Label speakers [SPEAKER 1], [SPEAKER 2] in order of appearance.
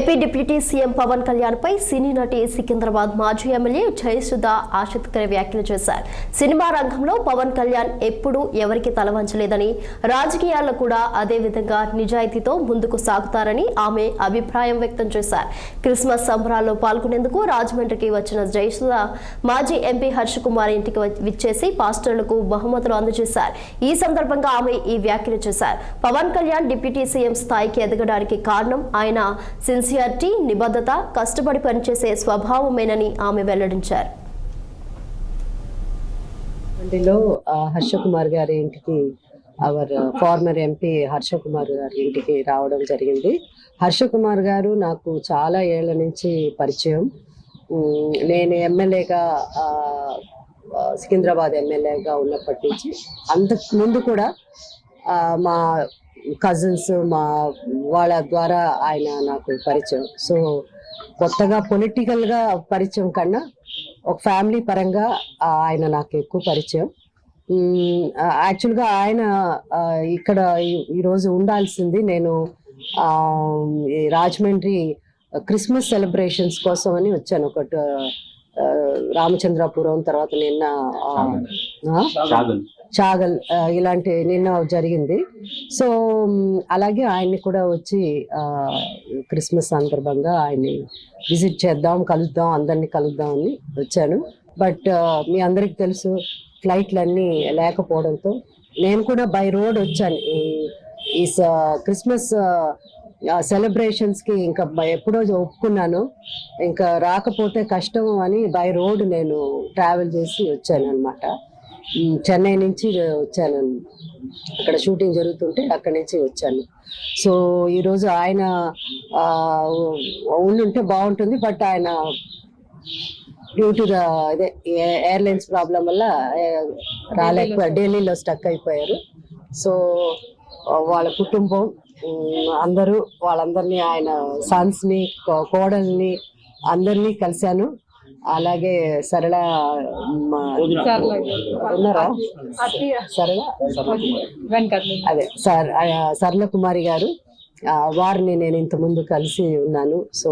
[SPEAKER 1] AP deputy CM Pawan Kalyan పై cine నటి సికింద్రాబాద్ మాజీ ఎమ్మెల్యే జయసుధ ఆసక్తికర వ్యాఖ్యలు చేశారు. సినిమా రంగంలో పవన్ కళ్యాణ్ ఎప్పుడూ ఎవరికి తలవంచలేదని, రాజకీయాల్లో కూడా అదే విధంగా నిజాయితీతో ముందుకు సాగుతారని ఆమె అభిప్రాయం వ్యక్తం చేశారు. క్రిస్మస్ సంబరాల్లో పాల్గొనేందుకు రాజమండ్రికి వచ్చిన జయసుధ మాజీ ఎంపీ హర్ష కుమార్ ఇంటికి విచ్చేసి పాస్టర్లకు బహుమతులు అందజేశారు. ఈ సందర్భంగా ఆమె ఈ వ్యాఖ్యలు చేశారు. పవన్ కళ్యాణ్ డిప్యూటీ సీఎం స్థాయికి ఎదగడానికి కారణం ఆయన సిన్సియారిటీ, నిబద్ధత, కష్టపడి పనిచేసే స్వభావమేనని ఆమె వెల్లడించారు.
[SPEAKER 2] హర్ష కుమార్ గారి ఇంటికి our former MP Harsha Kumar గారి ఇంటికి రావడం జరిగింది. హర్ష కుమార్ గారు నాకు చాలా ఏళ్ల నుంచి పరిచయం. నేను ఎమ్మెల్యేగా సికింద్రాబాద్ ఎమ్మెల్యేగా ఉన్నప్పటి నుంచి అంతకు ముందు కూడా మా కజిన్స్ వాళ్ళ ద్వారా ఆయన నాకు పరిచయం. సో కొత్తగా పొలిటికల్గా పరిచయం కన్నా ఒక ఫ్యామిలీ పరంగా ఆయన నాకు ఎక్కువ పరిచయం. యాక్చువల్గా ఆయన ఇక్కడ ఈరోజు ఉండాల్సింది, నేను రాజమండ్రి క్రిస్మస్ సెలబ్రేషన్స్ కోసం అని వచ్చాను. ఒకటి రామచంద్రాపురం, తర్వాత నిన్న చాగల్, ఇలాంటి నిన్న జరిగింది. సో అలాగే ఆయన్ని కూడా వచ్చి క్రిస్మస్ సందర్భంగా ఆయన్ని విజిట్ చేద్దాం, కలుద్దాం, అందరినీ కలుద్దాం అని వచ్చాను. బట్ మీ అందరికి తెలుసు, ఫ్లైట్లన్నీ లేకపోవడంతో నేను కూడా బై రోడ్ వచ్చాను. ఈ క్రిస్మస్ సెలబ్రేషన్స్కి ఇంకా ఎప్పుడో ఒప్పుకున్నాను, ఇంకా రాకపోతే కష్టం అని బై రోడ్ నేను ట్రావెల్ చేసి వచ్చాను అనమాట. చెన్నై నుంచి వచ్చాను, అక్కడ షూటింగ్ జరుగుతుంటే అక్కడి నుంచి వచ్చాను. సో ఈరోజు ఆయన ఉండుంటే బాగుంటుంది, బట్ ఆయన డ్యూ టు అదే ఎయిర్లైన్స్ ప్రాబ్లం వల్ల రాలేకపోయారు, ఢిల్లీలో స్టక్ అయిపోయారు. సో వాళ్ళ కుటుంబం అందరూ, వాళ్ళందరినీ, ఆయన సన్స్ని, కోడల్ని అందరినీ కలిశాను. అలాగే సరళ ఉన్నారా, అదే సరళ కుమారి గారు, వారిని నేను ఇంత ముందు కలిసి ఉన్నాను. సో